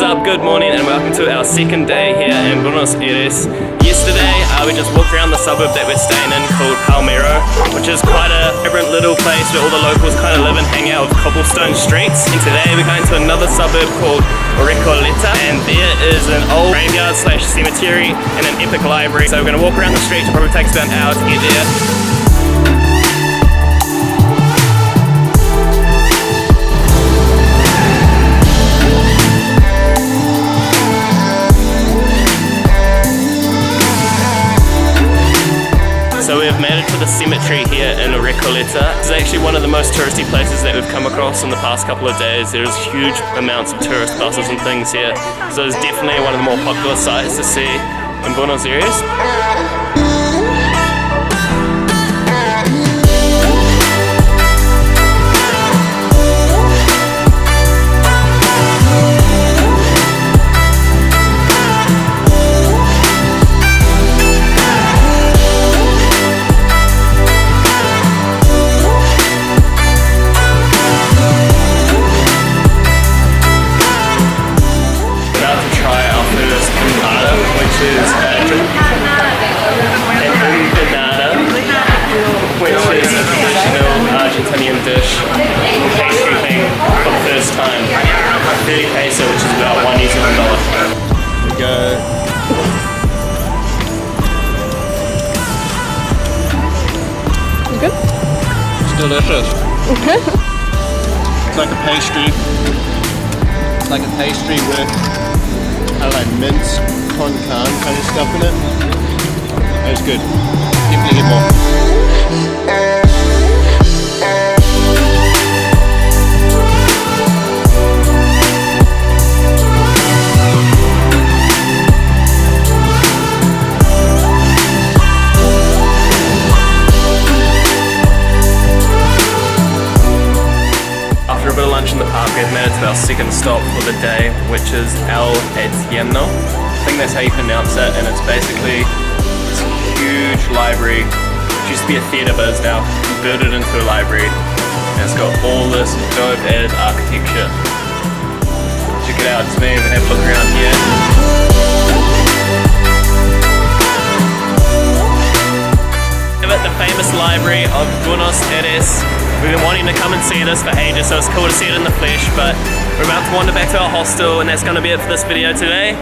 up? Good morning and welcome to our second day here in Buenos Aires. Yesterday we just walked around the suburb that we're staying in called Palermo, which is quite a vibrant little place where all the locals kind of live and hang out with cobblestone streets. And today we're going to another suburb called Recoleta, and there is an old graveyard slash cemetery and an epic library. So we're going to walk around the streets. It probably takes about an hour to get there. So we've made it to the cemetery here in Recoleta. This is actually one of the most touristy places that we've come across in the past couple of days. There's huge amounts of tourist buses and things here. So it's definitely one of the more popular sites to see in Buenos Aires. Dish pastry thing for the first time. 30 peso, which is about $1 New Zealand. There we go. Good? It's delicious. Okay. It's like a pastry. It's like a pastry with kind of like mince, con carne kind of stuff in it. It's good. Definitely get more. After a bit of lunch in the park, we've made it to our second stop for the day, which is Alteneo. I think that's how you pronounce it, and it's basically this huge library, which used to be a theatre but is now converted into a library, and it's got all this dope ass architecture. Check it out, it's me, we can have a look around here. The famous library of Buenos Aires. We've been wanting to come and see this for ages, so it's cool to see it in the flesh, but we're about to wander back to our hostel, and that's going to be it for this video today.